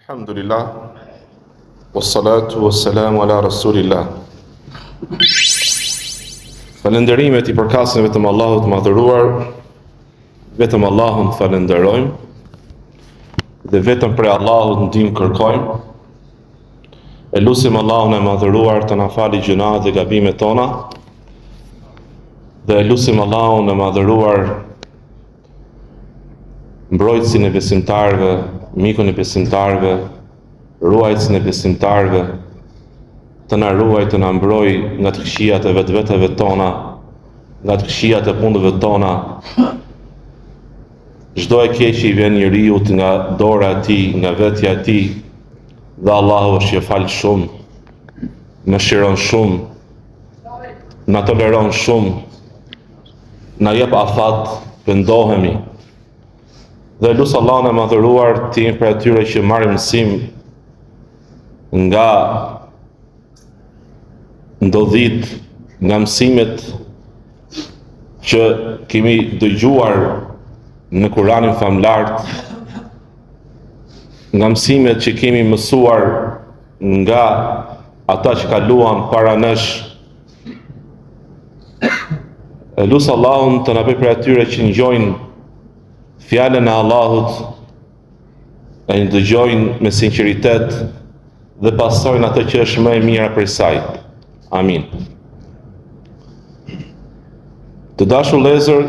Alhamdulillah, wassalatu wassalamu ala rasulillah. Falënderimet I përkasin vetëm Allahut madhëruar, vetëm Allahun falenderojmë dhe vetëm prej Allahut ndihmë kërkojmë. E lutim Allahun e madhëruar të na falë gjunat dhe gabimet tona, dhe e lutim Allahun e madhëruar mbrojtësin e besimtarëve, mikun e besimtarëve, ruajtësin e besimtarëve, të na ruaj, të na mbroj nga të këqijat e vetëveteve tona, nga të këqijat e punëve tona. Çdo e keq I vjen njeriut nga dora e tij, nga vetja e tij, dhe Allahu është që fal shumë, mëshiron shumë, na toleron shumë, na jep afat, pendohemi. Dhe lusë Allahun e madhëruar të jemi për atyre që marrin mësim nga ndodhit, nga mësimet që kemi dëgjuar në Kuranin famlart, nga mësimet që kemi mësuar nga ata që kaluan para nesh. Lusë Allahun të na bëjë për atyre që ngjojnë fjalën e Allahut, e ndëgjojnë me sinqeritet dhe pasojnë atë që është më e mira për saj. Amin. Të dashur vëllezër,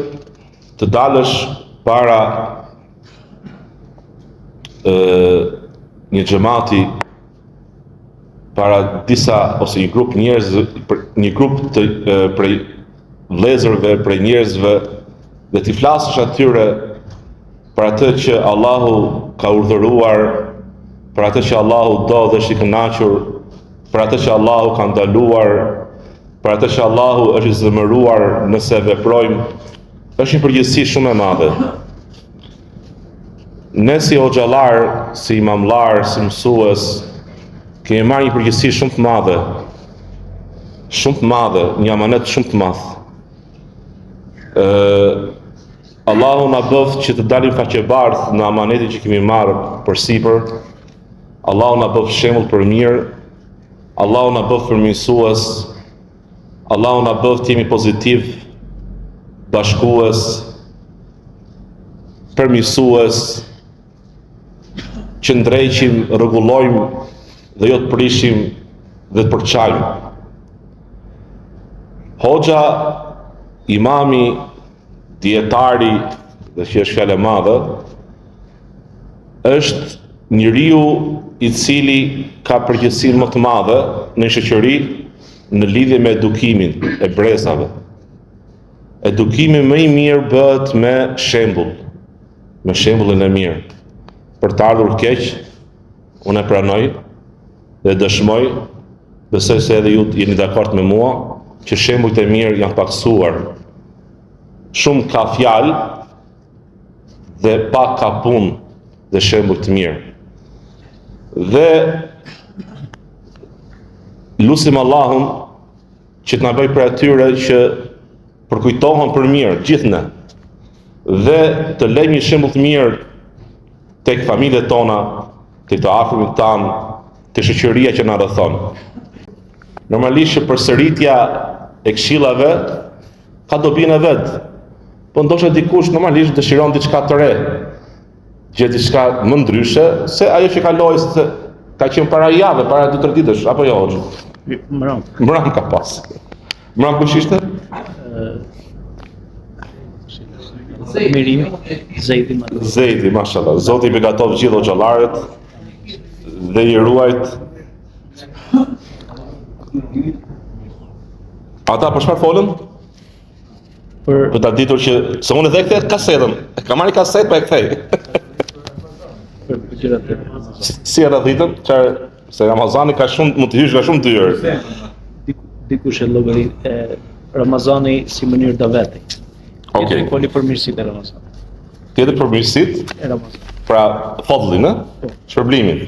të dalësh para një xhamati, para disa ose një grup njerëz, një grup të prej vëllezërve, prej njerëzve, dhe t'i flasësh atyre për atë që Allahu ka urdhëruar, për atë që Allahu do dhe është I kënaqur, për atë që Allahu ka ndaluar, për atë që Allahu është I zemëruar nëse veprojmë, është një përgjegjësi shumë e madhe. Ne si hoxhallar, si imamllar, si mësues, kemi marrë një përgjegjësi shumë të madhe, një amanet shumë të madh. Allahu na bëft që të dalim faqebardh në amanetin që kemi marrë përsipër. Allahu na bëft shembull për mirë. Allahu na bëft përmirësues. Allahu na bëft jemi pozitiv, bashkues, përmirësues, që ndreqim, rregullojmë dhe jo të prishim dhe të përçajmë. Hoxha, imami, dietari, dhe që është fjalë e madhe, është njeriu I cili ka përgjegjësinë më të madhe në shoqëri në lidhje me edukimin e brezave. Edukimi më I mirë bëhet me shembull, me shembullin e mirë. Për të ardhur keq, unë e pranoj dhe dëshmoj, besoj se edhe ju jeni dakord me mua, që shembujt e mirë janë paksuar. Shumë ka fjalë dhe pak ka punë dhe shembull të mirë. Dhe lutim Allahun që të na bëjë për atyre që përkujtohen për mirë, gjithë ne, dhe të lejmë një shembull të mirë tek familjet tona, tek të afërmit tan, tek shoqëria që na rrethon. Normalisht që përsëritja e këshillave ka dobinë e vet. Po ndoshta dikush normalisht dëshiron diçka të re, gjë diçka më ndryshe se ajo që kaloi se ka qenë para javë, para 2-3 ditësh, apo jo? Mram ka pas. Mram kush ishte? Mirimi, Zejdi, mashallah. Zoti I begatov gjithë hoxhallarët dhe I ruajt. Ata për çfarë folën? Për ta ditur që se unë edhe kthej kasetën. Ka marrë kasetë pa e kthej. Për gjërat e Si era ditën, çfarë se Ramazani ka shumë, mund të hysh nga shumë dyer. Dikush e llogarit Ramazani si mënyrë daveti. Okej. Foli për mirësitë e Ramazanit. Tjetër për mirësitë, E Ramazanit. pra fadllin, shpërblimin.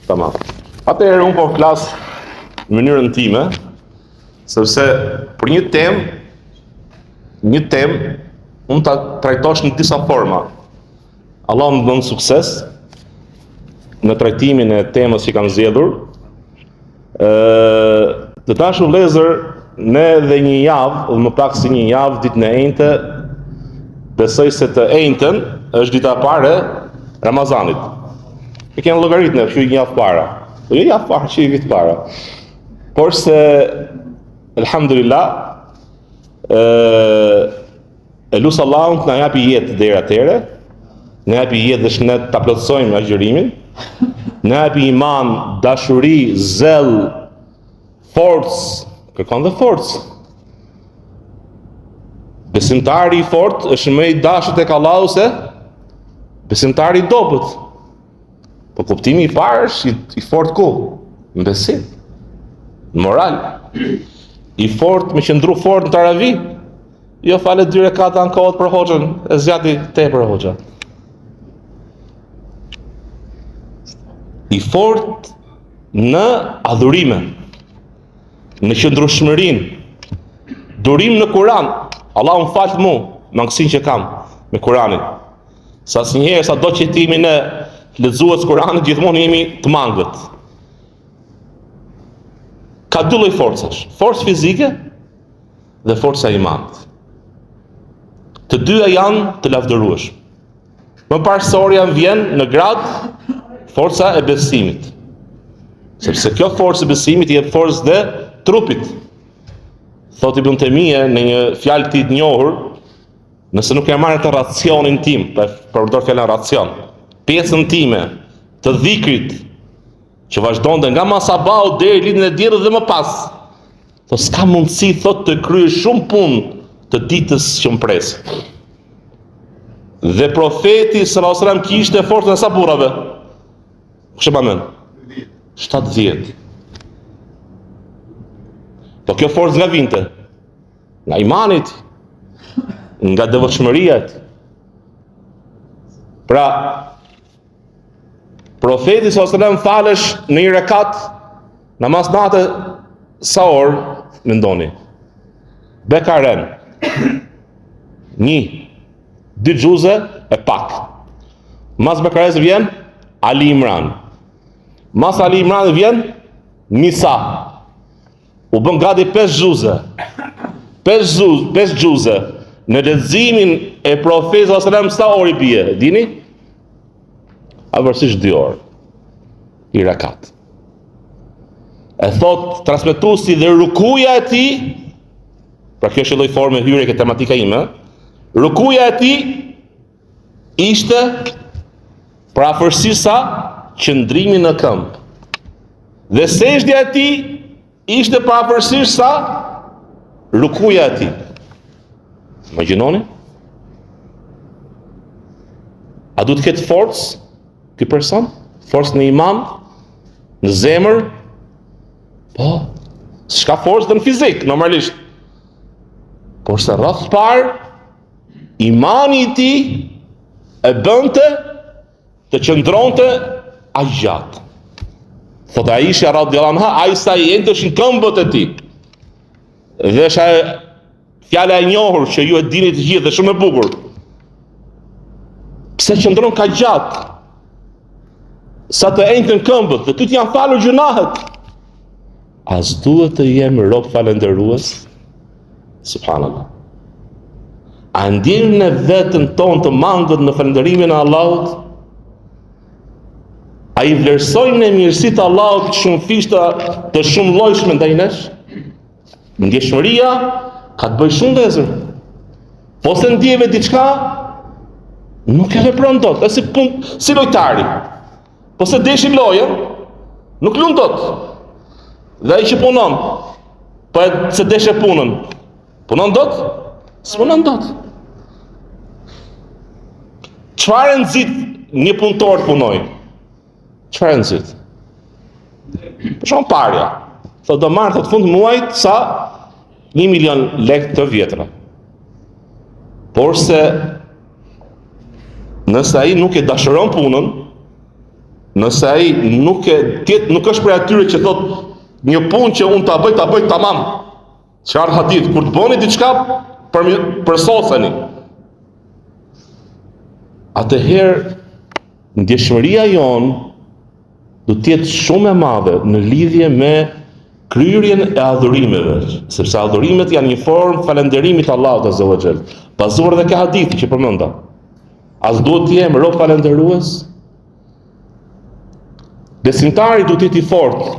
Tamam. Atëherë unë po flas në mënyrën time, sepse për një temë unë ta trajtosh në disa forma. Allah më dhënë sukses, në trajtimin e temës që kam zgjedhur. Të dashur vëllezër, ne dhe një javë, dhe më pak si një javë, ditën e enjte, besoj se të enjtën është dita e parë e Ramazanit. E kemi llogarit ne, që një javë para. Jo javë para, që një vit para. Por se elhamdulillah, e lusë Allahun të na japi jetë deri atëherë, na japi jetë dhe shëndet ta plotësojmë agjërimin, na japi iman, dashuri, zell, forcë, kërkon dhe forcë. Besimtari i fortë është më i dashur tek Allahu se besimtari i dobët. Po kuptimi i parë është i fortë ku? Në besim, në moral. I fortë me qëndru fort në taravi, jo fale 2 rekata në kohët për hoxhën, e zgjati tepër hoxha. I fortë në adhurime, në qëndrueshmërinë, durim në Kur'an. Allahu më fal mu, mangësinë që kam me Kur'anin. Sa asnjëherë sa do që jemi ne lexues Kur'anit, gjithmonë jemi të mangët. Ka 2 lloj forcash, forcë fizike dhe forca e imanit. Të dyja janë të lavdërueshme. Më parsorja vjen në grad forca e besimit. Sepse kjo forcë e besimit jep forcë dhe trupit. Thot Ibn Taymija në një fjalë të njohur, nëse nuk e marrë të racionin tim, përdor fjalën racion, pjesën time të dhikrit që vazhdonte nga masabau deri lidhjen e diellit dhe më pas, thot s'ka mundësi thot të kryesh shumë punë të ditës që më pres. Dhe profeti sallallahu alajhi wasallam kishte forcën e sa burrave? Kush e banon? 70. Po kjo forcë nga vinte? Nga imanit, nga devotshmëria. Pra, profeti sallallahu alajhi wasallam falesh në një rekat namaz natë sa orë mendoni? Bekaren. 1, 2 xhuze e pak. Mas Bekares vjen Ali Imran. Mas Ali Imran vjen Nisa. U bën gati 5 xhuze. 5 xhuze. Në leximin e profetit sallallahu alajhi wasallam sa orë bie, dini? Avërsisht 2 orë. I rakat. E thot transmetuesi dhe rukuja e tij, pra kjo është lloj forme hyrje ke tematika ime, rukuja e tij ishte për afërsisht sa qëndrimi në këmbë. Dhe sejdja e tij ishte për afërsisht sa rukuja e tij. Imagjinoni? A du të ketë forcë ky person? Forcë në iman, në zemër? Po, s'ka forcë dhe në fizik, normalisht. Por se rreth parë, imani i tij e bënte të qëndronte aq gjatë. Thot Aisha radhiyallahu anha, ai sa i enteshin këmbët e tij. Dhe është fjala e njohur që ju e dini të gjithë dhe shumë e bukur. Pse qëndron ka gjatë? Sa të entën këmbët dhe ty të janë falur gjunahet. As duhet të jem rob falendërues? Subhanallah. A ndjejmë në vetën tonë të mangët në falënderimin e Allahut? A i vlerësojmë në mirësitë e Allahut shumë fishta të shumë llojshme ndaj nesh? Ndjeshmëria ka të bëjë shumë vëzër. Po se ndjeve diçka, nuk e vepron dot, si lojtari. Po se deshin lojën, nuk lund dot. Dhe ai që punon, po se deshe punën, punon dot? S'punon dot. Çfarë nxit një punëtor punoj? Çfarë nxit? Për shkak parja. Thotë do marr të fund muajit sa 1 milion lekë të vjetra. Por se nëse ai nuk e dashuron punën, nëse ai nuk është për atyre që thotë një punë që unë ta bëj tamam. Çfarë hadith, kur të bëni diçka përsoseni. Atëherë ndjeshmëria jon do të jetë shumë e madhe në lidhje me kryerjen e adhurimeve, sepse adhurimet janë një formë falënderimi të Allahut Azza wa Jall, bazuar edhe ka hadithi që përmenda. As duhet të jem rob falënderues? Besimtari duhet të jetë i fortë,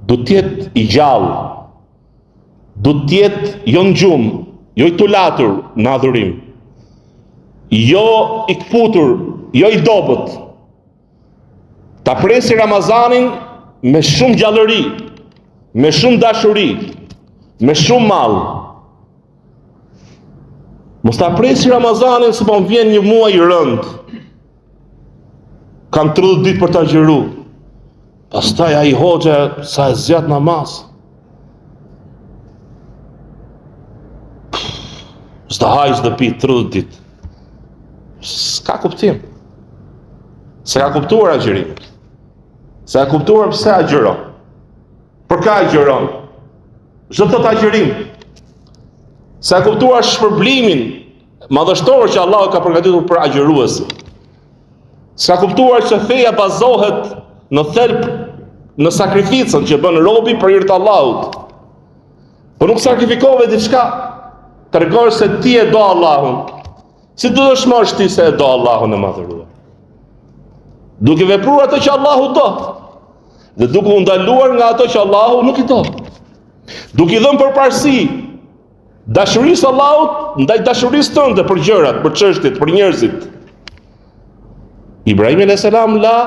duhet të jetë i gjallë, duhet të jetë jo në gjumë, jo i tulatur në adhurim, jo i kputur, jo i dobët. Ta presi Ramazanin me shumë gjallëri, me shumë dashuri, me shumë mall. Mos ta presi Ramazanin se po më vjen një muaj i rënd. Kam 30 ditë për ta agjëru. Pastaj ai hoxha sa e zgjat namaz. S'ta haj s'do pi 30 ditë. S'ka kuptim. Se ka kuptuar agjërim. Se ka kuptuar pse agjëron. Për ka agjëron. Çdo të agjërim. Se ka kuptuar shpërblimin madhështor që Allah ka përgatitur për agjëruesin. Se ka kuptuar që feja bazohet në thelb në sakrificën që bën robi për hir të Allahut. Po nuk sakrifikove diçka. Tregon se ti e do Allahun. Si do të shmosh ti se e do Allahun e madhëruar? Duke vepruar ato që Allahu do, dhe duke u ndaluar nga ato që Allahu nuk i do. Duke i dhënë përparësi dashurisë Allahut ndaj dashurisë tënde për gjërat, për çështjet, për njerëzit. Ibrahim alayhis salam la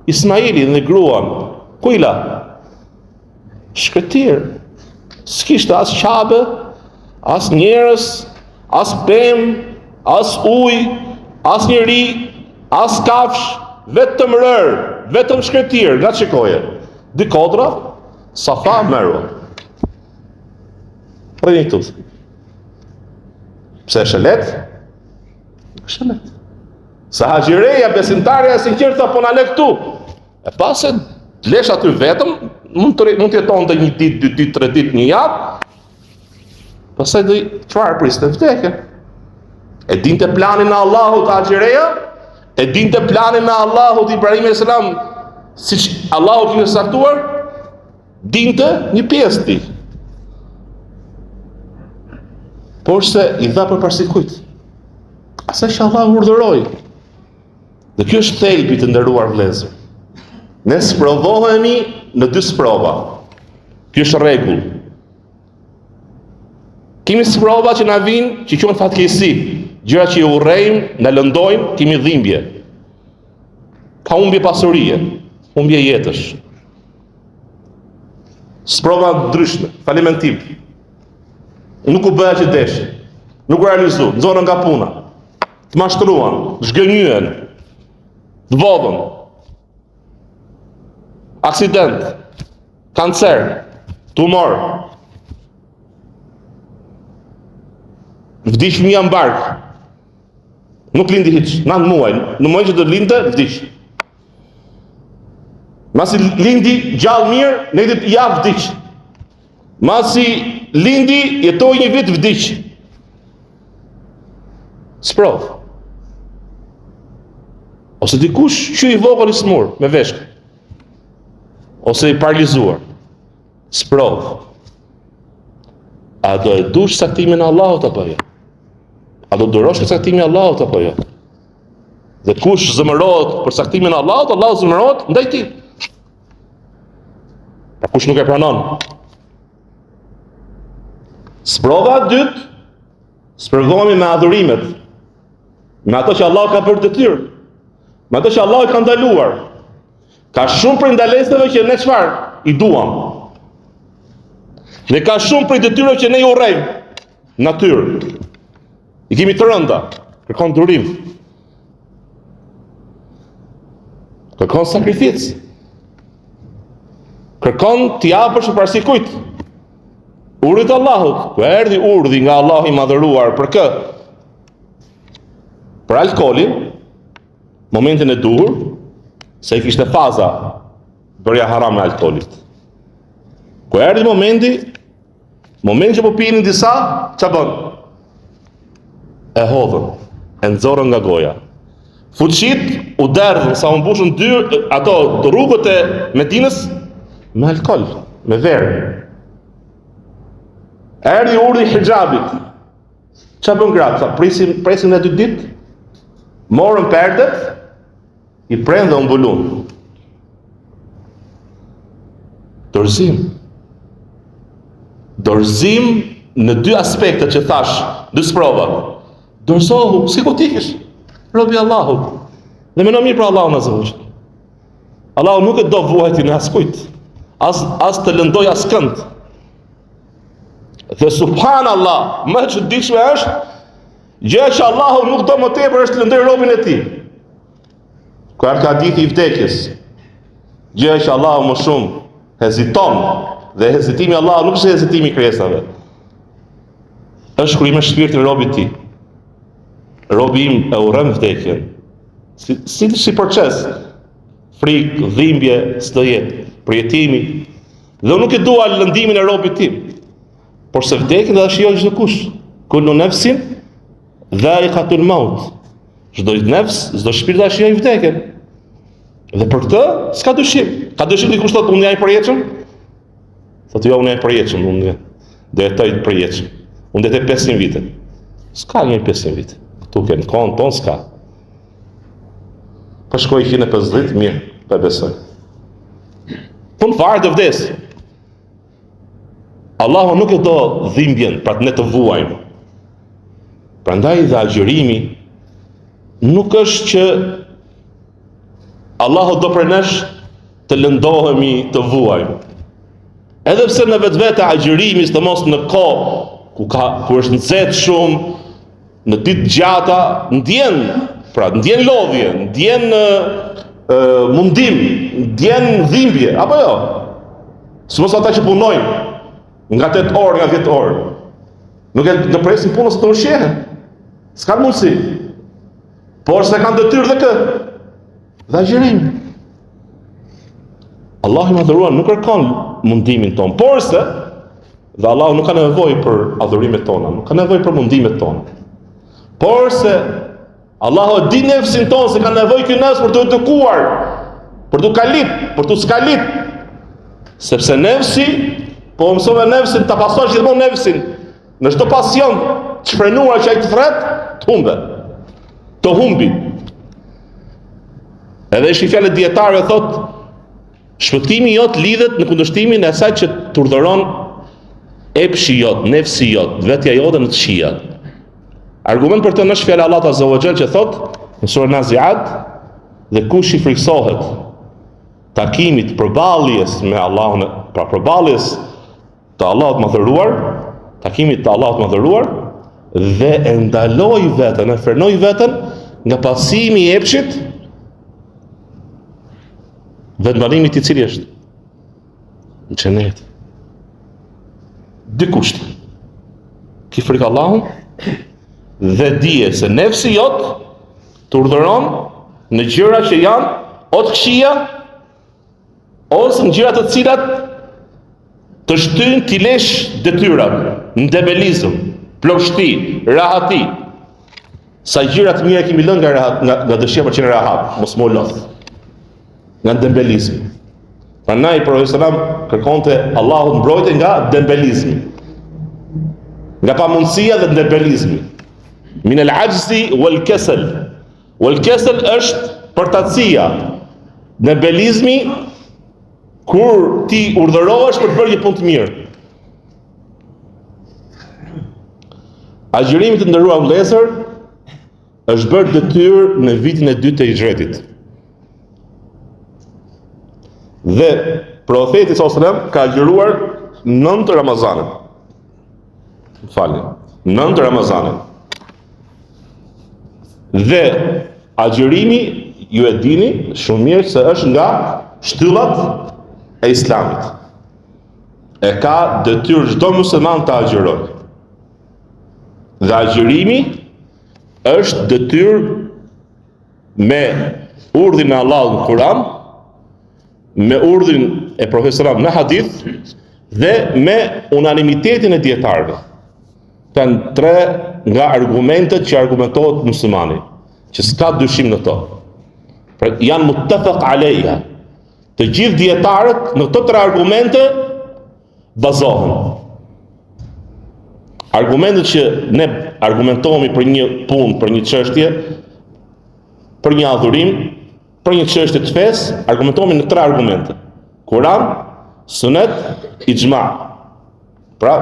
Ismailin dhe gruan. Ku i la? Shkëtir. S'kishte as qabe, as njerëz, as pemë, as ujë, as njeri, as kafsh, vetëm rër, vetëm shkretir, nga çikoje. Dy kodra, Safa, Merwa. Preni këtu. Pse është lehtë? Është lehtë. Sa haxhireja besimtarja e sinqertë po na le këtu. E pasë lesh aty vetëm, mund të jetonte një ditë, 2 ditë, 3 ditë, një javë. Pastaj do çfarë priste vdekje. E dinte planin e Allahut haxhireja? E dinte planin e Allahut Ibrahim alayhis salam, siç Allahu kishte saktuar? Dinte një pjesë ti. Por se i dha përparësi kujt? Asaj që Allahu urdhëroi. Dhe kjo është thelbi të nderuar vëllezër. Ne sprovohemi në 2 sprova. Kjo është rregull. Kemi sprova që na vinë, që quhen fatkeqësi, gjëra që i urrejmë, na lëndojnë, kemi dhimbje. Ka humbje pasurie, humbje jetësh. Sprova ndryshme, falimentim. Nuk u bëha që desh, nuk u realizu, nxorën nga puna, të mashtruan, zhgënjyen, të vodhën, aksident, kancer, tumor, vdiq fëmia në bark, nuk lindi hiç, 9 muaj, në muaj që do linte, vdiq. Masi lindi gjallë mirë, në ditë javë vdiq. Masi lindi, jetoi një vit, vdiq. Sprov. Ose dikush që i vogël i smur, me veshk. Ose i paralizuar. Sprov. A do e dush saktimin e Allahut apo jo? A do durosh për saktimin e Allahut apo jo? Dhe kush zëmërohet për saktimin e Allahut, Allahu zëmërohet ndaj tij. Pa kush nuk e pranon. Sprova e dytë, sprovohemi me adhurimet, me ato që Allah ka bërë detyrë, me ato që Allah ka ndaluar. Ka shumë për ndalesave që ne çfarë i duam. Ne ka shumë për detyrave që ne i urrejmë, natyrë. I kemi të rënda, kërkon durim. Kërkon sakrificë. Kërkon t'i japësh përparësi kujt? Urdhit të Allahut. Ku erdhi urdhi nga Allahu i madhëruar për kë? Për alkoolin, momentin e duhur, se i kishte faza bërja haram e alkoolit. Ku erdhi momenti që po pinin disa, ç'a bën? E hodhën, e nxorën nga goja. fuqit u derdhën sa u mbushën ato rrugët e Medinës me alkol, me verë. Erdhi urdhri i hijabit. Çfarë bën gratë? Presin e 2 ditë, morën perdet, i prend dhe u mbulun. Dorëzim në 2 aspekte që thash, 2 sprova. Dorëzohu, si ku tikesh, robi Allahut. Dhe mendo mirë për Allahun azza wa jall. Allahu nuk e do vuajtin as kujt, as të lëndoj as kënd. Dhe subhanallah, më e çuditshme është gjë që Allahu nuk do më tepër është të lëndoj robin e tij. Ku ka hadithi i vdekjes. Gjë që Allahu më shumë heziton, dhe hezitimi i Allahut nuk është hezitimi i krijesave. Është kur i merr shpirtin robit të tij. Robi im e urren vdekjen. Si proces. Frikë, dhimbje, s'do jetë, përjetimi. Dhe nuk e dua lëndimin e robit tim. Por se vdekjen dhe shijon çdo kush. Kullu nafsin dha'iqatul maut. Çdo nefs, çdo shpirt dhe shijoj vdekjen. Dhe për këtë s'ka dyshim. Ka dyshim dikush thotë unë jam i përjetshëm? Thotë jo, unë jam i përjetshëm, unë do jetoj të përjetshëm. Unë do jetoj 500 vite. S'ka një 500 vite. Këtu në kohën tonë s'ka. Pa shkoj 150, mirë, pa besoj. Punë fare të vdes. Allahu nuk e do dhimbjen pra ne të vuajmë. Prandaj dhe agjërimi nuk është që Allahu do për nesh të lëndohemi, të vuajmë. Edhe pse në vetvete agjërimi, sidomos në kohë ku është nxehtë shumë, në ditë gjata, ndjen lodhje, ndjen mundim, ndjen dhimbje, apo jo? Sidomos ata që punojnë nga 8 orë, nga 10 orë. Nuk e presin punës të ushqehen. S'ka mundësi. Por se kanë detyrë dhe këtë. Dhe agjërimi. Allahu i madhëruar nuk kërkon mundimin tonë, por se dhe Allahu nuk ka nevojë për adhurimet tona, nuk ka nevojë për mundimet tona. Por se Allahu e di nefsin tonë se ka nevojë ky nefs për të edukuar, për të kalit, për të skalit. Sepse nefsi, po mësove nefsin, ta pasosh gjithmonë nefsin në çdo pasion të shprenuar që ai të thret, të humbe. Të humbi. Edhe ishi fjalë dietarëve thotë, shpëtimi jot lidhet në kundërshtimin e asaj që të urdhëron epshi jot, nefsi jot, vetja jote në të shija. Argument për të është fjala e Allahut Azza wa Jall që thotë në surën Naziat, dhe kush i friksohet takimit përballjes me Allahun, pra përballjes të Allahut Madhëruar, takimit të Allahut Madhëruar, dhe e ndaloi veten, e frenoi veten nga pasimi i epshit, vendbanimi i cili është në xhenet. Dy kushte. Ki frikë Allahun dhe dije se nefsi jot të urdhëron në gjëra që janë o të këqija ose në gjëra të cilat të shtyjnë t'i lesh detyrat, në debelizëm, plotësi, rahati. Sa gjëra të mira kemi lënë nga dëshira për qenë rahat, mos më lodh. Nga dembelizmi. Prandaj profeti sallam kërkonte Allahut mbrojtje nga dembelizmi. Nga pamundësia dhe dembelizmi. Min al-ajzi wal kasal. Wal kasal është përtatësia. Dembelizmi kur ti urdhërohesh për të bërë një punë të mirë. Agjërimi të nderuar vëllezër është bërë detyrë në vitin e 2 të hijretit. Dhe profeti sallallahu alajhi wasallam ka agjëruar 9 Ramazane. Falni, 9 Ramazane. Dhe agjërimi, ju e dini shumë mirë se është nga shtyllat e Islamit. E ka detyrë çdo musliman ta agjërojë. Dhe agjërimi është detyrë me urdhrin e Allahut në Kur'an, me urdhrin e profetit sallallahu në hadith dhe me unanimitetin e dietarëve. Kanë 3 nga argumentet që argumentohet muslimani. që s'ka dyshim në to. Pra janë muttafaq alejha. Të gjithë dietarët në këto 3 argumente bazohen. Argumentet që ne argumentohemi për një punë, për një çështje, për një adhurim, për një çështje të fesë, argumentohemi në 3 argumente. Kur'an, Sunet, Ijma. Pra,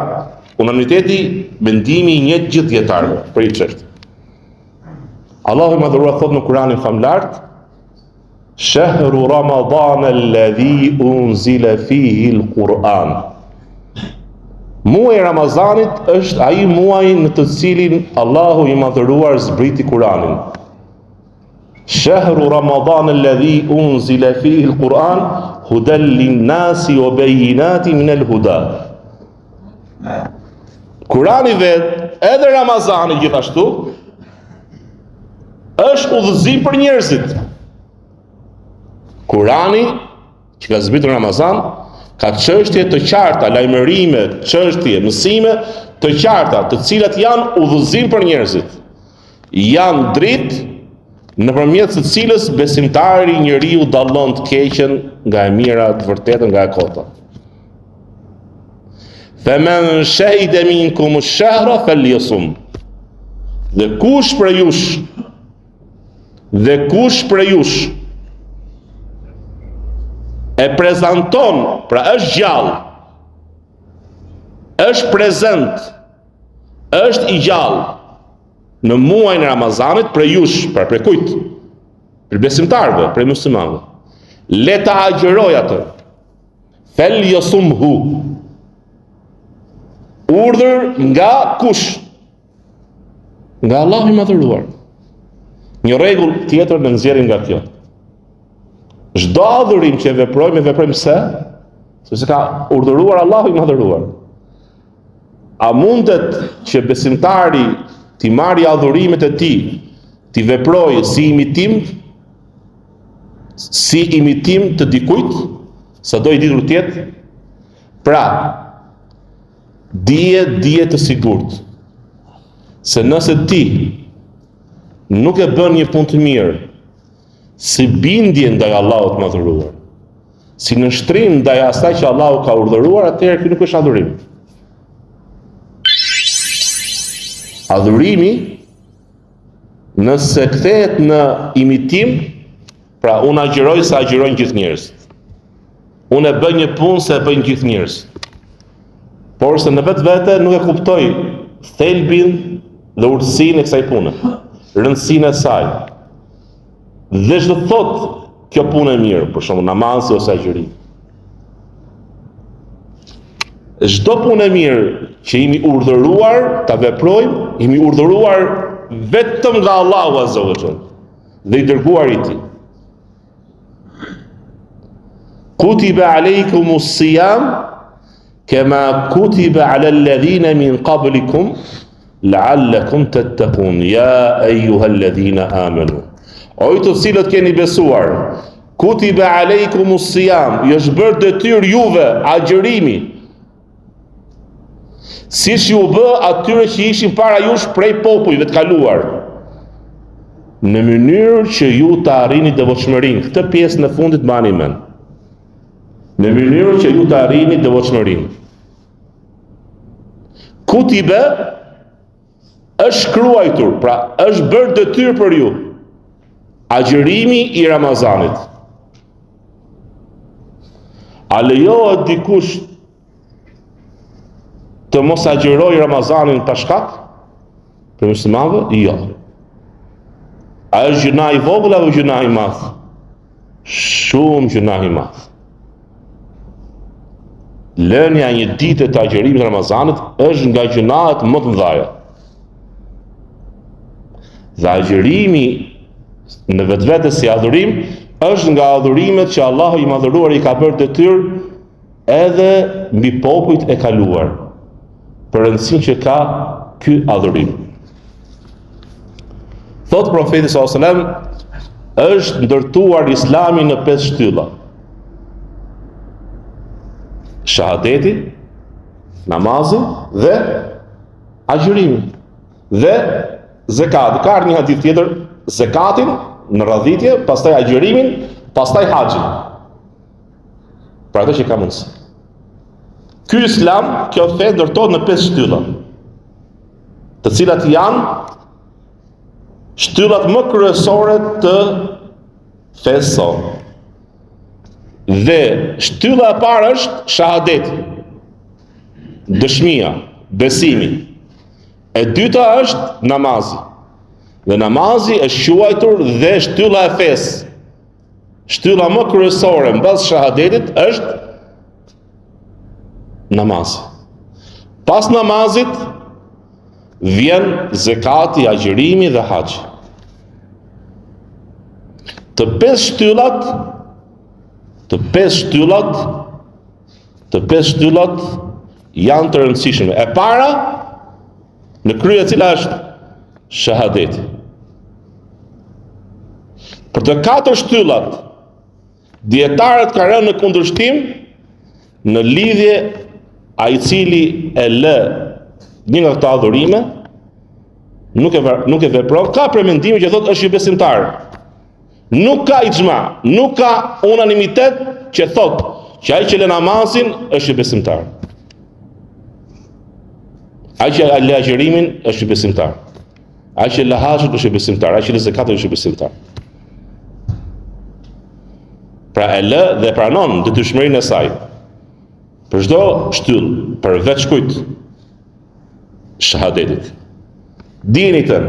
unanimiteti, mendimi i njëjtë gjithë dietarëve për një çështje. Allahu i madhëruar thot në Kur'anin famlart: Shahru Ramadan alladhi unzila fihi al-Quran. Muaji i Ramazanit është ai muaj në të cilin Allahu i madhëruar zbriti Kur'anin. Shahru Ramadan alladhi unzila fihi al-Quran hudan lin-nasi wa bayyinatin min al-huda. Kurani vet, edhe Ramazani gjithashtu, është udhëzim për njerëzit. Kurani, që ka zbritur Ramazan, ka çështje të qarta, lajmërime, çështje, mësime të qarta, të cilat janë udhëzim për njerëzit. Janë dritë nëpërmjet së cilës besimtari njeriu dallon të keqen nga e mira, të vërtetën nga e kota. Faman shahida minkum ash-shahra falyasum. Dhe kush prej jush e prezanton, pra është gjallë, është prezent, është i gjallë në muajin e Ramazanit prej jush, pra prej kujt? Për besimtarëve, prej muslimanëve. Le ta agjëroj atë. Falyasumhu. Urdhër nga kush? Nga Allahu i madhëruar. Një rregull tjetër në nxjerrim nga kjo. Çdo adhurim që veprojmë se? Sepse ka urdhëruar Allahu i madhëruar. A mundet që besimtari ti marrë adhurimet e tij, ti veprojë si imitim të dikujt, sado i ditur tjetë? Pra, dije të sigurt se nëse ti nuk e bën një punë të mirë si bindje ndaj Allahut të madhëruar, si nënshtrim ndaj asaj që Allahu ka urdhëruar, atëherë ky nuk është adhurim. Adhurimi, nëse kthehet në imitim, pra unë agjëroj se agjërojnë gjithë njerëzit. Unë e bëj një punë se e bëjnë gjithë njerëzit. Por se në vetvete nuk e kuptoj thelbin dhe urtësinë e kësaj pune, rëndësinë e saj. Dhe çdo thotë kjo punë e mirë, për shembull namazi ose agjërimi. Çdo punë e mirë që jemi urdhëruar ta veprojmë, jemi urdhëruar vetëm nga Allahu Azza wa Jall dhe i dërguari i tij. Kutiba alaykumus siyam kama kutiba ala alladhina min qablikum la'allakum tattaqun ya ayyuhalladhina amanu. O ju të cilët keni besuar, kutiba alaykumus siyam, ju është bërë detyrë juve agjërimi, siç ju bë atyre që ishin para jush prej popujve të kaluar, në mënyrë që ju të arrini devotshmërinë. Këtë pjesë në fundit bani mend. Në mënyrë që ju të arrini devotshmërinë. Kutibe është shkruajtur, pra është bërë detyrë për ju agjërimi i Ramazanit. A lejohet dikush të mos agjëroj Ramazanin pa shkak? Për muslimanëve? Jo. A është gjuna i vogël apo gjuna i madh? Shumë gjuna i madh. Lënia një ditë të agjërimit të Ramazanit është nga gjunat më të mëdha. Dhe agjërimi në vetvete si adhurim është nga adhurimet që Allahu i madhëruar i ka bërë detyrë edhe mbi popujt e kaluar, për rëndësinë që ka ky adhurim. Thot profeti sallallahu alajhi wasallam, është ndërtuar Islami në 5 shtylla. Shahadeti, namazi dhe agjërimi dhe zakati. Ka një hadith tjetër zekatin në radhitje, pastaj agjërimin, pastaj haxhin. Pra ato që ka mundësi. Ky Islam, kjo fe ndërtohet në 5 shtylla, të cilat janë shtyllat më kryesore të fesë sonë. Dhe shtylla e parë është shahadeti, dëshmia, besimi. E dyta është namazi. Dhe namazi është quajtur dhe shtylla e fesë. Shtylla më kryesore mbas shahadetit është namazi. Pas namazit vjen zekati, agjërimi dhe haxhi. Të pesë shtyllat janë të rëndësishme. E para, në krye cila është shahadeti. Për të 4 shtyllat, dietarët kanë rënë në kundërshtim në lidhje ai cili e lë një nga këto adhurime, nuk e vepron, ka premendime që thotë është i besimtar. Nuk ka ixhma, nuk ka unanimitet që thotë që ai që lë namazin është i besimtar. Ai që lë agjërimin është i besimtar. Ai që lë haxhin është i besimtar, ai që lë zakatin është i besimtar. Pra e lë dhe pranon detyrshmërinë e saj. Për çdo shtyllë, për veç kujt shahadetit. Dini të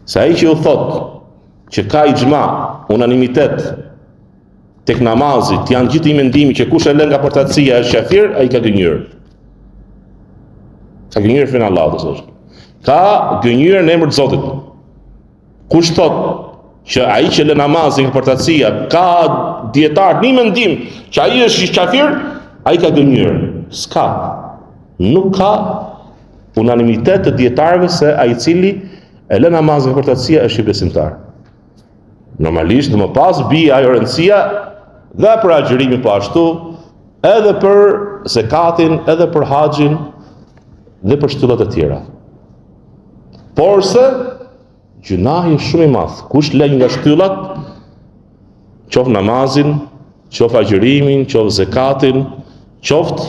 se ai që u thot që ka ixhma, unanimitet tek namazi, janë gjithë i mendimi që kush e lën nga përtatësia është kafir, ai ka gënjur. Ka gënjur fen Allahut është. Ka gënjur në emër të Zotit. Kush thot që ai që lë namazin nga përtatësia ka dietar një mendim që ai është kafir, ai ka gënjur. S'ka. Nuk ka unanimitet të dietarëve se ai i cili e lë namazin nga përtatësia është i besimtar. Normalisht dhe më pas bie ajo rëndësia dhe për agjërimin po ashtu, edhe për zekatin, edhe për haxhin dhe për shtyllat e tjera. Por se gjunahi është shumë i madh. Kush lë nga shtyllat, qoftë namazin, qoftë agjërimin, qoftë zekatin, qoftë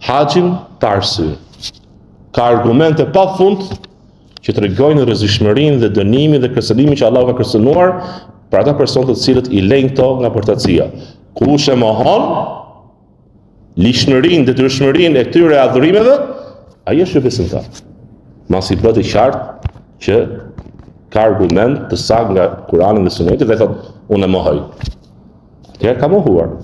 haxhin, të arsye. Ka argumente pafund që tregojnë rrezikshmërinë dhe dënimin dhe kërcënimin që Allahu ka kërcënuar për ata personë të cilët i lejnë këto nga përtatësia. Kush e mohon lishmërinë, detyrshmërinë e këtyre adhurimeve, ai është i besimtar. Masi bëhet i qartë që ka argument të saktë nga Kurani dhe Suneti dhe thotë unë e mohoj. Atëherë ka mohuar.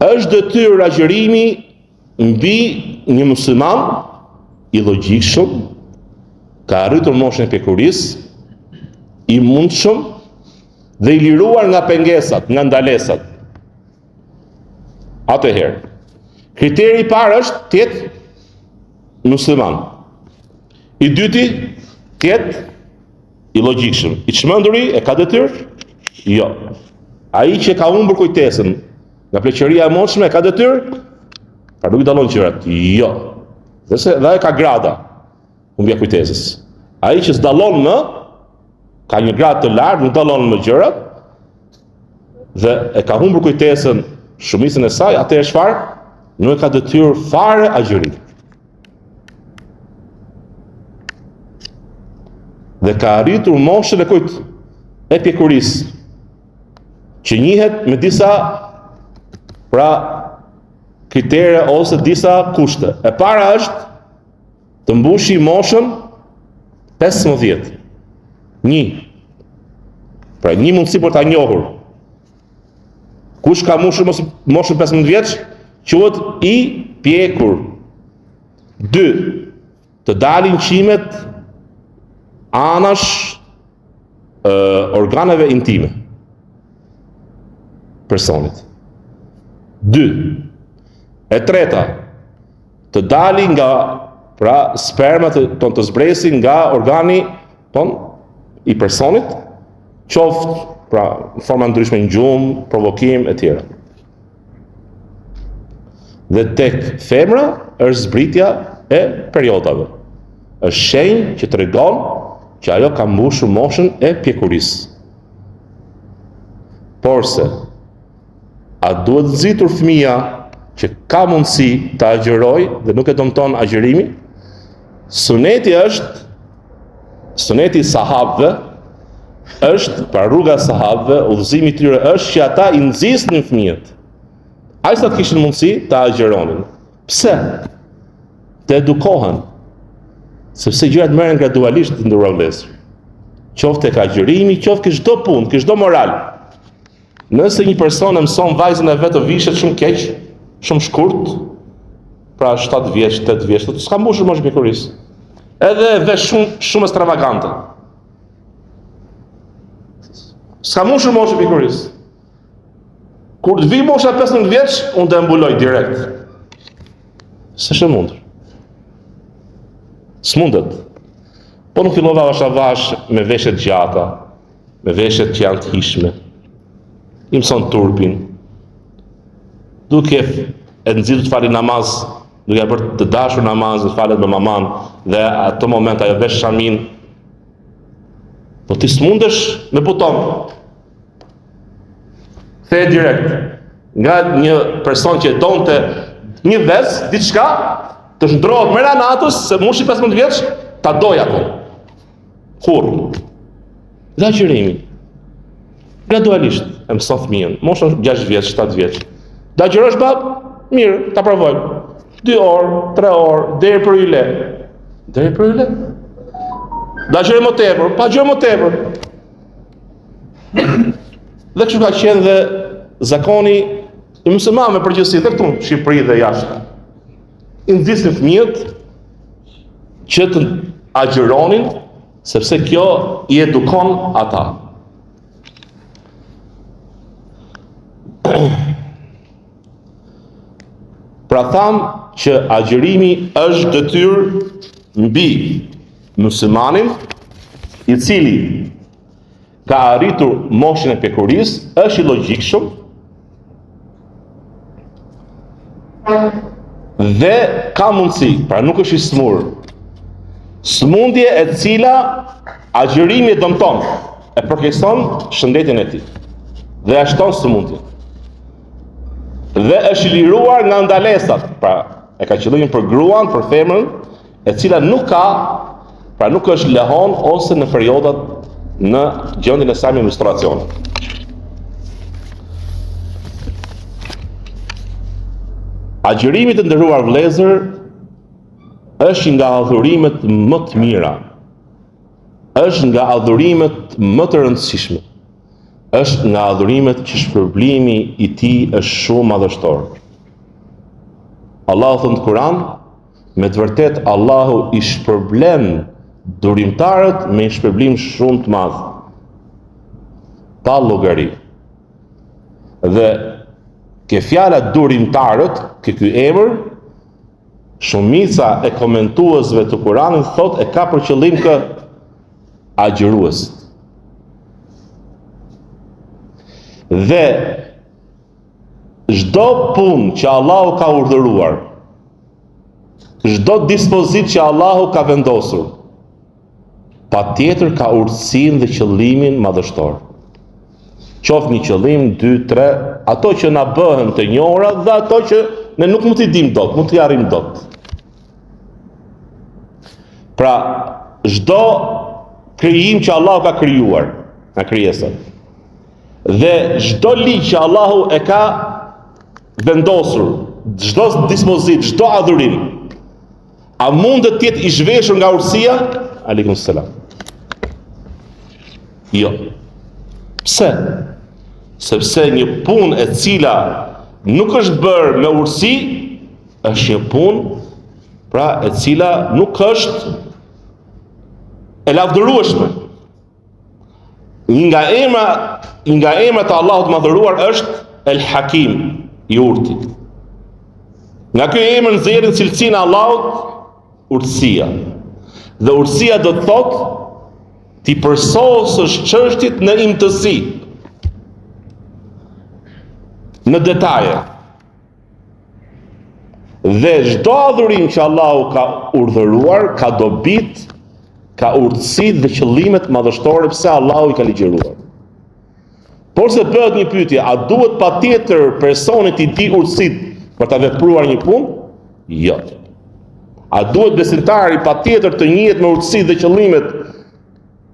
Është detyrë agjërimi mbi një musliman i logjikshëm, ka arritur moshën e pjekurisë, i mundshëm dhe i liruar nga pengesat, nga ndalesat. Atëherë, kriteri i parë është të jetë musliman. I dyti, të jetë i logjikshëm. I çmenduri e ka detyrë? Jo. Ai që ka humbur kujtesën nga pleqëria e mundshme e ka detyrë? Pra nuk i dallon gjërat. Jo. Dhe ai ka grada humbja kujtesës. Ai që s'dallon më ka një gradë të lartë, nuk dallon më gjërat dhe e ka humbur kujtesën shumicën e saj, atëherë çfarë? Nuk e ka detyrë fare agjërim. Dhe ka arritur moshën e kujt? E pjekurisë, që njihet me disa kritere ose disa kushte. E para është të mbushi moshën 15. Pra një mundësi për ta njohur. Kush ka moshën 15 vjeç, quhet i pjekur. 2. Të dalin qimet anash organeve intime personit. 2. E treta, të dalin nga spermat të zbresin nga organi i personit, qoftë forma ndryshme në gjumë, provokim e tjera. Dhe tek femra është zbritja e periodave. është shenjë që tregon që ajo ka mbushur moshën e pjekurisë. Porse, a duhet nxitur fëmia që ka mundësi të agjërojë dhe nuk e dëmton agjërimi? Suneti i sahabëve është, pra rruga e sahabëve, udhëzimi i tyre është që ata i nxisnin fëmijët. Ai sa të kishin mundësi të agjëronin. Pse? Të edukohen. Sepse gjërat merren gradualisht, të nderuar vëllezër. Qoftë tek agjërimi, qoftë ke çdo punë, ke çdo moral. Nëse një person e mëson vajzën e vet të vishet shumë keq, shumë shkurt, pra 7 vjeç, 8 vjeç, s'ka mbushur moshën e pjekurisë. Edhe vesh shumë ekstravagante. S'ka mbushur moshën e pjekurisë. Kur të vi mosha 15 vjeç, unë të mbuloj direkt. S'është e mundur. S'mundet. Po nuk fillova avash me veshjet gjata, me veshjet që janë të hishme. I mëson turpin. Duke e nxitur të fali namaz, duke e bërë të dashur namaz, të falet me maman, dhe ato moment ajo vesh shamin. Po ti s'mundesh me buton. Thej direkt. Nga një person që donte një ves, diçka, të shndrohet me ranatës, se mushi 15 vjeç, ta doj ato. Kur? Dhe agjërimi. Gradualisht e mëson fëmijën, moshën 6 vjeç, 7 vjeç. Da agjërosh bab? Mirë, ta provojmë. 2 orë, 3 orë, deri për yle. Deri për yle? Da agjëroj më tepër, pa agjëroj më tepër. Dhe kështu ka qenë dhe zakoni i muslimanëve përgjithësi dhe këtu në Shqipëri dhe jashtë. I nxisin fëmijët që të agjëronin, sepse kjo i edukon ata. Pra tham që agjërimi është detyrë mbi muslimanin i cili ka arritur moshën e pjekurisë, është i logjikshëm dhe ka mundësi, pra nuk është i smur. Smundje e cila agjërimi e dëmton, e përkeqëson shëndetin e tij dhe ja shton smundjen. Dhe është i liruar nga ndalesat, pra e ka qëllimin për gruan, për femrën, e cila nuk ka, pra nuk është lehon ose në periodat në gjendjen e saj me menstruacion. Agjërimi të nderuar vëllezër është nga adhurimet më të mira. Është nga adhurimet më të rëndësishme. Është nga adhurimet që shpërblimi i tij është shumë madhështor. Allahu thënë në Kur'an, me të vërtet Allahu i shpërblen durimtarët me një shpërblim shumë të madh, pa llogari. Dhe ke fjala durimtarët, ky emër, shumica e komentuesve të Kuranit thotë e ka për qëllim kë agjëruesit. Dhe çdo punë që Allahu ka urdhëruar, çdo dispozit që Allahu ka vendosur, patjetër ka urtësinë dhe qëllimin madhështor. Qoftë një qëllim, 2, 3, ato që na bëhen të njohura dhe ato që ne nuk mund t'i dim dot, mund t'i arrim dot. Pra, çdo krijim që Allahu ka krijuar, nga krijesat, dhe çdo ligj që Allahu e ka vendosur, çdo dispozit, çdo adhurim, a mundet të jetë i zhveshur nga urtësia? Aleikum selam. Jo. Pse? Sepse një punë e cila nuk është bërë me urtësi, është një punë, pra e cila nuk është e lavdërueshme. Nga emrat e Allahut madhëruar është El Hakim, i urti. Nga ky emër nxjerrin cilësinë e Allahut, urtësia. Dhe urtësia do të thotë ti përsosësh çështjet në imtësi, në detaje. Dhe çdo adhurim që Allahu ka urdhëruar ka dobit, ka urtësitë dhe qëllimet madhështore pse Allahu i ka ligjëruar. Por se bëhet një pyetje, a duhet patjetër personit i di urtësitë për ta vepruar një punë? Jo. A duhet besimtari patjetër të njihet me urtësitë dhe qëllimet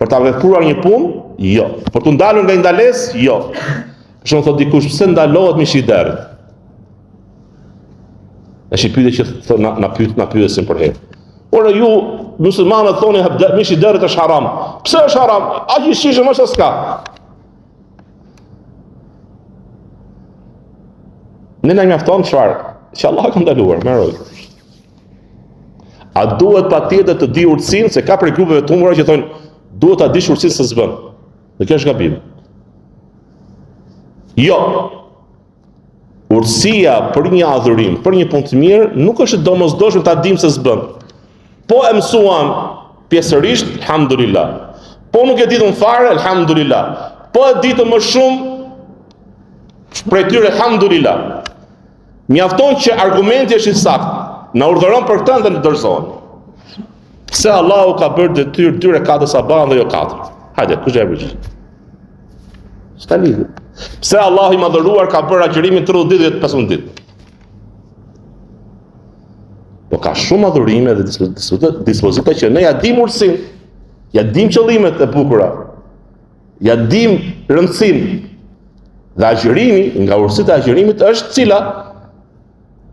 për ta vepruar një punë? Jo. Për të ndalur nga ndalesë? Jo. Për shembull, thot dikush, pse ndalohet mishi i derrit? Është një pyetje që na pyesin për herë. Por ju muslimanët thoni mishi i derrit është haram. Pse është haram? A që shishëm është s'ka. Ne na mjafton çfarë? Që Allah ka ndaluar, meroj. A duhet patjetër të di urtësinë, se ka prej grupeve të humbura që thonë duhet ta dish urtësinë se s'bën. Dhe kjo është gabim. Jo. Urtësia për një adhurim, për një punë të mirë, nuk është domosdoshme ta dim se s'bën. Po e mësuam pjesërisht, alhamdulillah. Po nuk e ditëm fare, alhamdulillah. Po e ditëm më shumë prej tyre, alhamdulillah. Mjafton që argumenti është i saktë. Na urdhëron për këtë dhe në dorëzohen. Pse Allahu ka bërë detyrë 2 rekate sabah dhe jo 4? Hajde, kush e përgjigj? S'ka lidhje. Pse Allahu i madhëruar ka bërë agjërimin 30 ditë dhe 15 ditë? Po ka shumë adhurime dhe dispozita që ne ja dim urtësinë, ja dim qëllimet e bukura, ja dim rëndësinë. Dhe agjërimi, nga urtësitë e agjërimit është cila?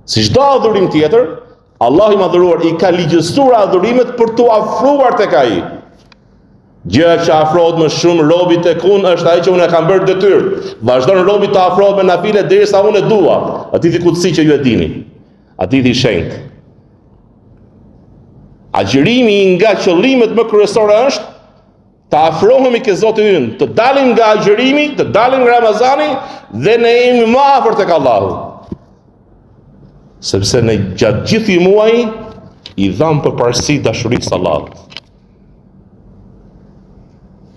Si çdo adhurim tjetër, Allahu i madhëruar i ka ligjësuar adhurimet për t'u afruar tek ai. Gjë që afrohet më shumë robit tek unë është ai që unë e kam bërë detyrë. Vazhdon robi të afrohet me nafile derisa unë e dua. Hadithi kutsi që ju e dini. Hadithi i shenjtë. Agjërimi nga qëllimet më kryesore është të afrohemi ke Zoti ynë, të dalim nga agjërimi, të dalim nga Ramazani dhe ne jemi më afër tek Allahu. Sepse ne gjatë gjithë muaji i dham përparësi dashurisë Allahut.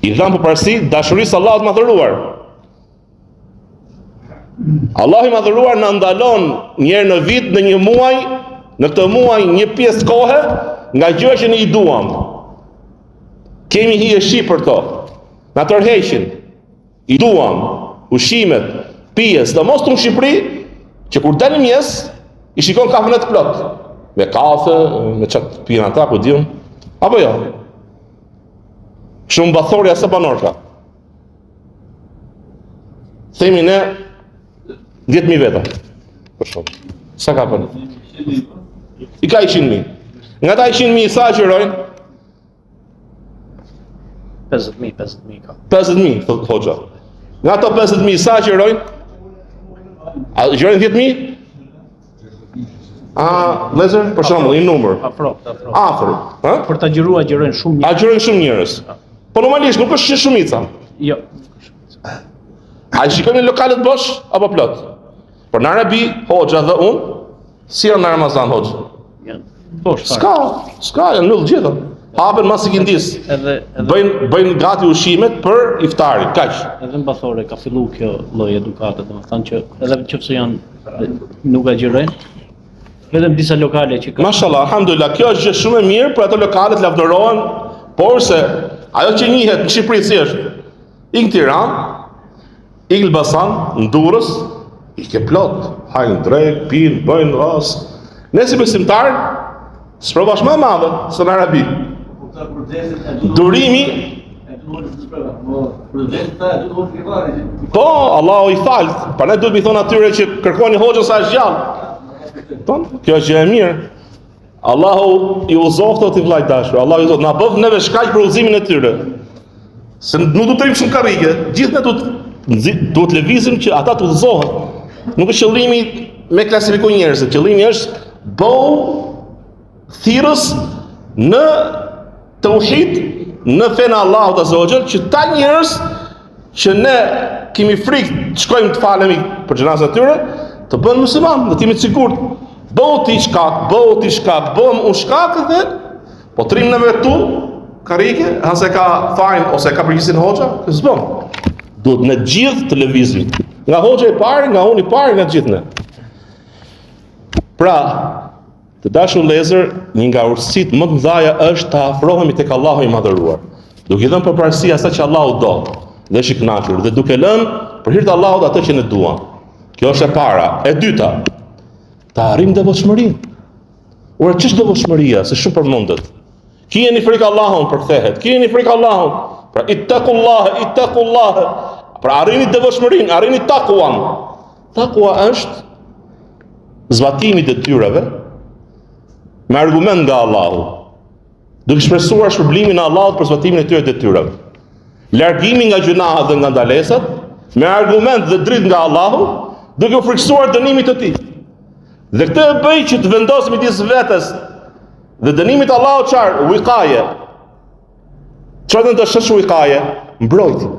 I dham përparësi dashurisë Allahut madhëruar. Allahu i madhëruar na ndalon një herë në vit në një muaj, në këtë muaj një pjesë kohe nga gjëra që ne i duam. Kemi hije shi për to. Na tërheqin. I duam ushimet, pijes, të mos të në Shqipëri, që kur dalim mjes, i shikon kafën e të plot. Me kafe, me çat pijen ata, ku diun. Apo jo? Shumë bathorja së banorka. Themi ne 10.000 veta. Për shumë. Sa ka për? I ka 100.000. Nga ta 100.000 sa gjërojnë? 50.000 ka. 50.000, thot hoxha. Nga ato 50.000 sa gjërojnë? A gjërojnë 10.000? Lezer, për shembull, një numër. Afër. Për ta agjëruar agjërojnë shumë njerëz. Agjërojnë shumë njerëz. Po normalisht nuk është shumica. Jo. A shikoni lokalet bosh apo plot? Por në Arabi, hoxha dhe unë, si janë në Ramazan hoxha? Bosh. S'ka, janë null gjitha. Hapen mas ikindis. Bëjnë gati ushimet për iftarin, kaq. Edhe në Bathore ka fillu kjo lloj edukate, domethënë që edhe nëse janë nuk agjërojnë, vetëm disa lokale që ka. Mashallah, alhamdulillah, kjo është gjë shumë e mirë për ato lokale të lavdërohen, por se ajo që njihet në Shqipëri si është, i në Tiranë, i në Elbasan, në Durrës, i ke plot, hajnë drejt, pinë, bëjnë ras. Ne si besimtar, s'provash më e madhe se në Arabi. Durimi. Po, Allahu i thalt, pa ne duhet mi thonë atyre që kërkoni hoxhën sa është gjallë. Kjo është gjë e mirë. Allahu i uzoftë të vllaj dashur. Allahu i uzoftë na bëf neve shkaq për udhëzimin e tyre. Se nuk do të rrim shumë karrige. Gjithë ne duhet lëvizim që ata të udhëzohen. Nuk është qëllimi me klasifikuar njerëzit. Qëllimi është bëu thirrës në tauhid, në fen Allahut azza wa jall, që ta njerëz që ne kemi frikë të shkojmë të falemi për xhenazën e tyre, të bënë musliman, dhe t'jemi të sigurt. Bëu ti shkak, bëm unë shkak dhe po trim në vetu, karike, ase ka fajn, ose ka përgjigjësinë hoxha, kësë bëm. Duhet në gjithë të lëvizim. Nga hoxha i parë, nga unë i parë, nga gjithë ne. Pra, Të dashur vëllezër, një nga urtësitë më të mëdha është të afrohemi tek Allahu i madhëruar, duke dhënë përparësi asaj që Allahu do dhe është i kënaqur, dhe duke lënë për hir të Allahut atë që ne duam. Kjo është e para. E dyta, të arrijmë devotshmërinë. Ora ç'është devotshmëria, se shumë përmendet. Keni frikë Allahun, përkthehet. Keni frikë Allahun. Pra ittaqullah. Pra arrini devotshmërinë, arrini takuan. Takua është zbatimi i detyrave me argument nga Allahu, duke shpresuar shpërblimin e Allahut për zbatimin e tyre detyrave. Largimi nga gjunahet dhe nga ndalesat me argument dhe dritë nga Allahu, duke u frikësuar dënimit të tij. Dhe këtë e bëj që të vendos midis vetes dhe dënimit të Allahut çfarë? Wiqaje. Çfarë do të thosh wiqaje? Mbrojtje.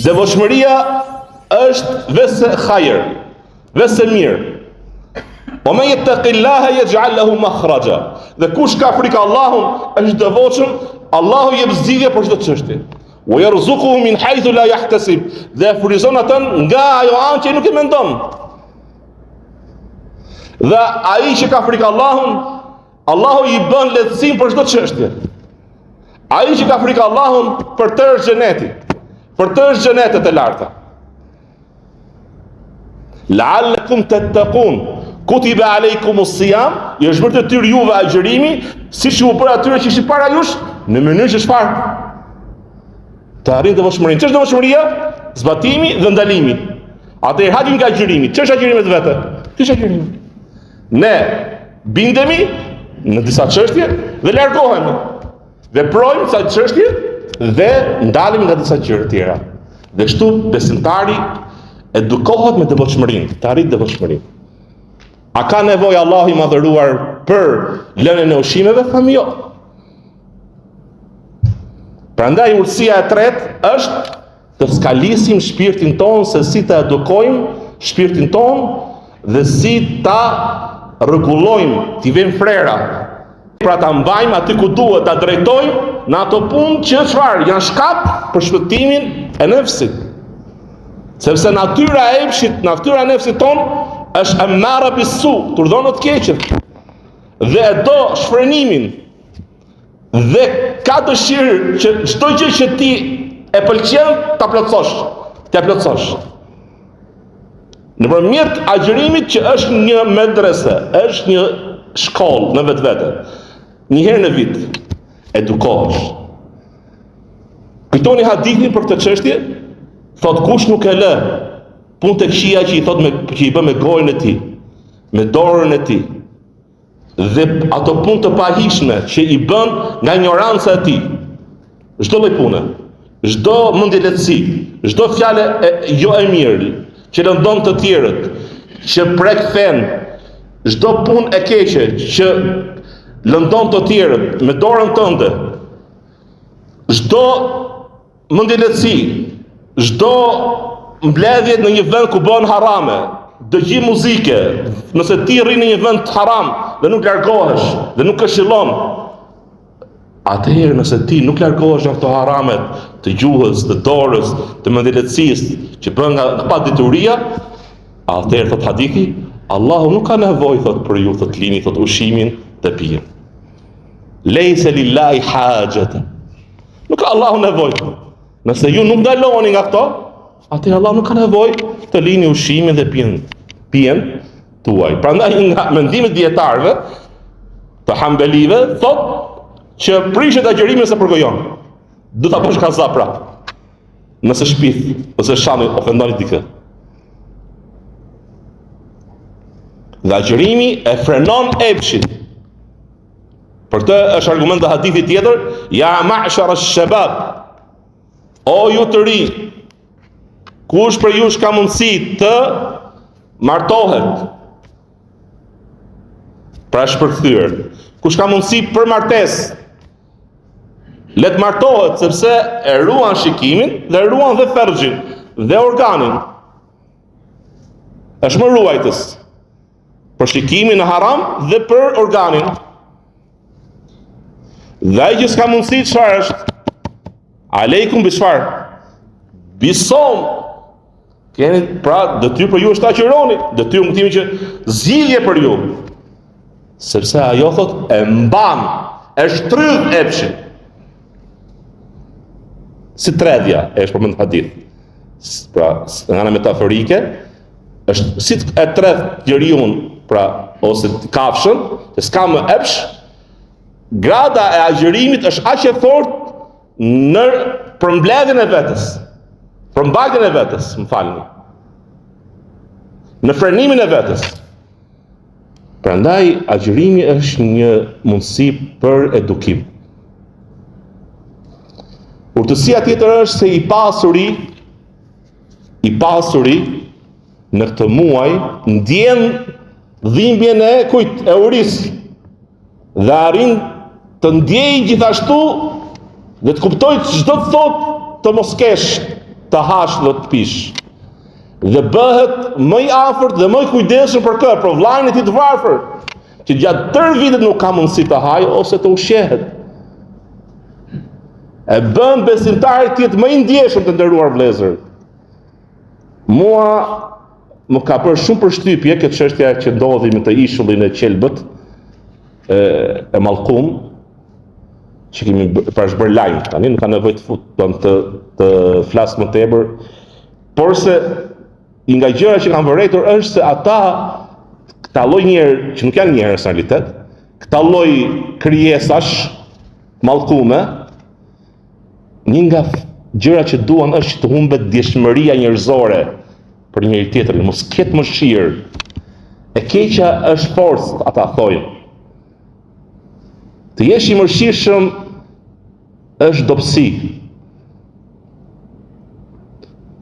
Devotshmëria është vese khajr, vese mirë. O me yattaqillaha yaj'al lahu makhraja. Dhe kush ka frikë Allahun, është devotshëm, Allahu jep zgjidhje për çdo çështje. Wa yarzuquhu min haythu la yahtasib. Dhe furnizon atë nga ajo anë që nuk e mendon. Dhe ai që ka frikë Allahun, Allahu i bën lehtësim për çdo çështje. Ai që ka frikë Allahun, për të është xheneti. Për të është xhenetet e larta. La'allakum tattaqun. Kutiba alaykumus siyam, i është bërë detyrë juve agjërimi, siç u bërë atyre që ishin para jush, në mënyrë që çfarë? Të arrijnë devotshmërinë. Ç'është devotshmëria? Zbatimi dhe ndalimi. Atëherë hajim nga agjërimi. Ç'është agjërimi vetë? Ç'është agjërimi? Ne bindemi në disa çështje dhe largohemi. Veprojmë disa çështje dhe ndalemi nga disa gjëra të tjera. Dhe kështu besimtari edukohet me devotshmërinë, të arrijë devotshmërinë. A ka nevojë Allahu i madhëruar për lënien e ushqimeve? Thamë jo. Prandaj urtësia e tretë është të skalisim shpirtin tonë, se si të edukojmë shpirtin tonë dhe si ta rregullojmë, t'i vëmë frera, pra ta mbajmë aty ku duhet, ta drejtojmë në ato punë që çfarë janë shkap për shpëtimin e nefsit. Sepse natyra e epshit, natyra e nefsit tonë është amara bisu, të urdhon të keqen, dhe e do shfrenimin, dhe ka dëshirë që çdo gjë që ti e pëlqen ta plotësosh. Nëpërmjet agjërimit që është një medrese, është një shkollë në vetvete. Një herë në vit edukohesh. Kujtoni hadithin për këtë çështje, thot kush nuk e lë punë të këqija që i bën me gojën e tij, me dorën e tij, dhe ato punë të pahishme që i bën nga ignoranca e tij, çdo lloj pune, çdo mendje lehtësi, çdo fjalë jo e mirë, që lëndon të tjerët, që prek fen, çdo punë e keqe që lëndon të tjerët me dorën tënde, çdo mendje lehtësi, çdo mbledhje në një vend ku bën harame, dëgjim muzike, nëse ti rri në një vend të haram dhe nuk largohesh dhe nuk këshillon, atëherë nëse ti nuk largohesh nga këto haramet të gjuhës, të dorës, të mendjeletësisë që bën nga pa dituria, atëherë thot hadithi, Allahu nuk ka nevojë thot për ju thot lini thot ushimin dhe pijen. Lejse lillahi hajata. Nuk ka Allahu nevojë. Nëse ju nuk ndaloni nga këto, atëherë Allah nuk ka nevojë të lini ushimin dhe pijen tuaj. Prandaj nga mendimet dietarëve të hambelive thot që prishet agjërimin se përgojon. Do ta bësh kaza prap. Nëse shpith ose shani ofendoni dikë. Dhe agjërimi e frenon epshin. Për të është argument dhe hadithi tjetër, ja ma'shara ash-shabab, o ju të ri, kush për ju ka mundësi të martohet, pra shpërthyer, kush ka mundësi për martesë, le të martohet, sepse e ruan shikimin dhe e ruan dhe ferxhin dhe organin. Është më ruajtës për shikimin e haram dhe për organin. Dhe ai që s'ka mundësi çfarë është? Aleikum bi çfarë? Bisom. Keni, pra, detyrë për ju është ta qironi, detyrë më këtimi që zgjidhje për ju. Sepse ajo thot e mban, e shtrydh epshin. Si tredhja, e është përmend hadith. Pra, nga ana metaforike, është si e tredh njeriun, pra, ose kafshën, që s'ka më epsh, grada e agjërimit është aq e fortë në përmbledhjen e vetes, përmbajtjen e vetes, më falni. Në frenimin e vetes. Prandaj agjërimi është një mundësi për edukim. Urtësia tjetër është se i pasuri në këtë muaj ndjen dhimbjen e kujt e uris dhe arrin të ndjej gjithashtu dhe të kuptoj çdo të thot të mos kesh, të hash dhe të pish. Dhe bëhet më i afërt dhe më i kujdesshëm për kë, për vllajën e tij të varfër, që gjatë tërë vitit nuk ka mundësi të hajë ose të ushqehet. E bën besimtarit të jetë më i ndjeshëm, të nderuar vëllezër. Mua më ka bërë shumë përshtypje këtë çështja që ndodhi me të ishullin e qelbët e mallkum, që kemi bërë lajm tani, nuk ka nevojë të flas më tepër, por se nga gjëra që kanë vërejtur është se ata, këta lloj njerëz që nuk janë njerëz në realitet, këta lloj krijesash mallkume, një nga gjërat që duan është që të humbet djeshmëria njerëzore për njëri tjetrin, mos ketë mëshirë. E keqja është forcë, ata thojnë. Të jesh i mëshirshëm është dobësi.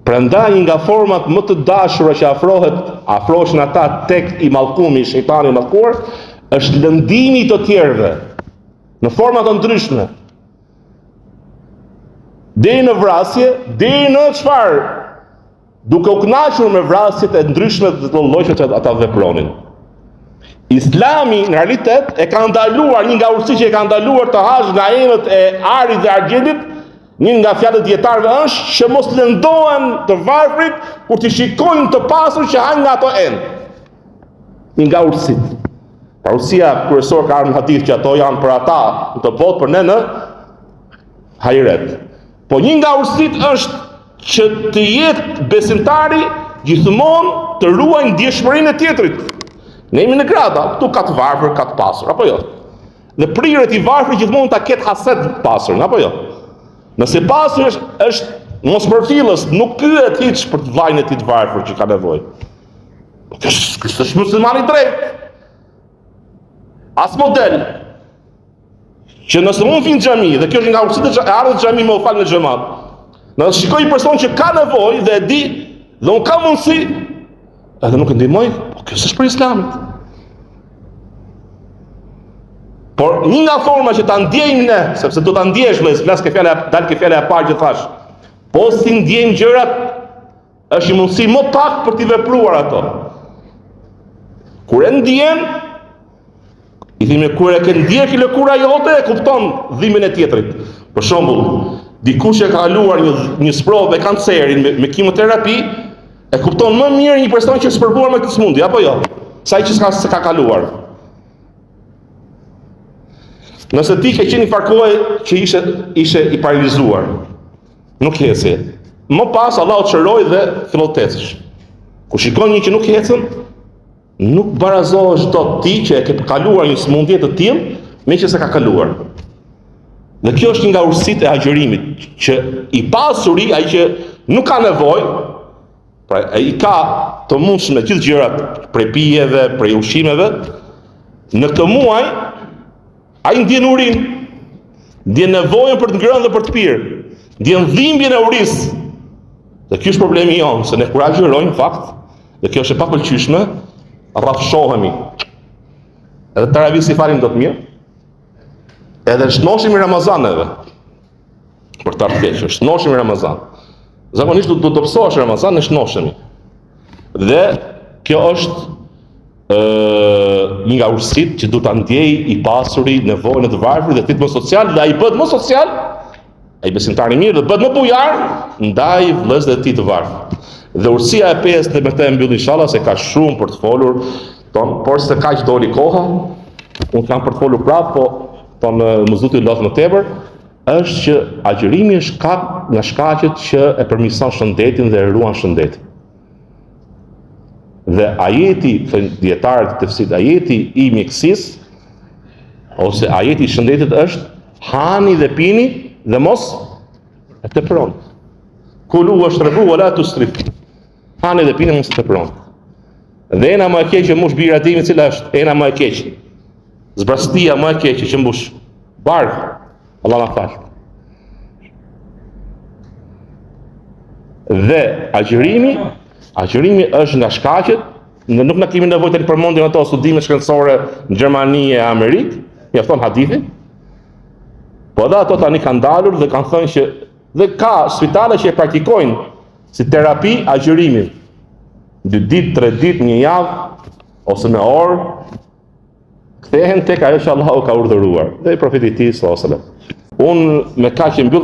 Prandaj një nga format më të dashura që afrohen ata tek i mallkumi, shejtani i mallkuar, është lëndimi i të tjerëve në forma të ndryshme. Deri në vrasje, deri në çfarë? Duke u kënaqur me vrasjet e ndryshme të të llojshme që ata vepronin. Islami në realitet e ka ndaluar, një nga urtësitë që e ka ndaluar të hash nga enët e arit dhe argjendit, një nga fjalët dietarëve është që mos lëndohen të varfrit kur t'i shikojnë të pasur që hajnë nga ato enë. Një nga urtësitë. Pra urtësia kryesore ka ardhur në hadith që ato janë për ata në të botë, për ne në hajret. Po një nga urtësitë është që të jetë besimtari gjithmonë të ruajë ndjeshmërinë e tjetrit. Ne jemi në grada, këtu ka të varfër, ka të pasur, apo jo? Dhe prirët i varfër gjithmonë ta ketë haset të pasur, apo jo? Nëse pasur është mos përfillës, nuk pyet hiç për të vllajën e tij të varfër që ka nevojë. Kjo është muslimani drejt. As model. Që nëse unë vin në xhami dhe kjo është nga urtësitë e ardhur në xhami më u fal në xhamat. Nëse shikoj një person që ka nevojë dhe e di dhe unë ka mundësi, edhe nuk e ndihmoj, po kjo s'është për Islamit. Por një nga forma që ta ndjejmë ne, sepse do ta ndjesh vëllai, flas ke fjala, dal ke fjala e parë që thash. Po si ndjejmë gjërat, është një mundësi më pak për t'i vepruar ato. Kur e ndjen, i thime kur e ke ndjek lëkura jote, e kupton dhimbjen e tjetrit. Për shembull, dikush e ka kaluar një sprovë me kancerin, me kimoterapi, e kupton më mirë një person që është sprovuar me këtë smundje, apo jo? Sa i që s'ka kaluar. Nëse ti ke qenë një farkohë që ishe i paralizuar, nuk heci. Më pas Allah të çëroi dhe fillon të ecësh. Kur shikon një që nuk ecën, nuk barazohesh dot ti që e ke kaluar një smundje të tillë, me që s'e ka kaluar. Dhe kjo është një nga urtësitë e agjërimit, që i pasuri, ai që nuk ka nevojë, pra ai ka të mundshëm me gjithë gjërat, prej pijeve, prej ushqimeve, në këtë muaj ai ndjen urinë, ndjen nevojën për të ngrënë dhe për të pirë, ndjen dhimbjen e urisë. Dhe ky është problemi jonë, se ne kur agjërojmë fakt, dhe kjo është e papëlqyeshme, rrafshohemi. Edhe taravisi falim do të mirë, edhe shnoshim i Ramazaneve. Për të keq, shnoshim i Ramazan. Zakonisht do të dobësohesh Ramazan, ne shnoshemi. Dhe kjo është një nga urtësitë që duhet ta ndjej i pasuri nevojën e të varfrit dhe të më social, dhe ai bëhet më social, ai besimtari mirë dhe bëhet më bujar ndaj vëllezërve të tij të varfër. Dhe urësia e 5 dhe me të mbyll inshallah se ka shumë për të folur, por se kaq doli koha, unë kam për të folur prapë, po më zoti lot më tepër, është që agjërimi është nga shkaqet që e përmirëson shëndetin dhe e ruan shëndetin. Dhe ajeti, thënë dietarët të tefsirit, ajeti i mjekësisë ose ajeti i shëndetit është hani dhe pini dhe mos e tepëroni. Kulu washrabu wala tusrifu. Hani dhe pini mos e tepëroni. Dhe ena më e keqe mush bira timi, cila është ena më e keqe. Zbrastia më e keqe që mbush bark. Allah na fal. Dhe agjërimi është nga shkaqet, nuk na kemi nevojë të përmendim ato studime shkencore në Gjermani e Amerikë, mjafton hadithi. Po edhe ato tani kanë dalur dhe kanë thënë që dhe ka spitale që e praktikojnë si terapi agjërimin. 2 ditë, 3 ditë, 1 javë ose me orë kthehen tek ajo që Allahu ka urdhëruar dhe i profetit i tij sallallahu alajhi wasallam. Unë me kaq e mbyll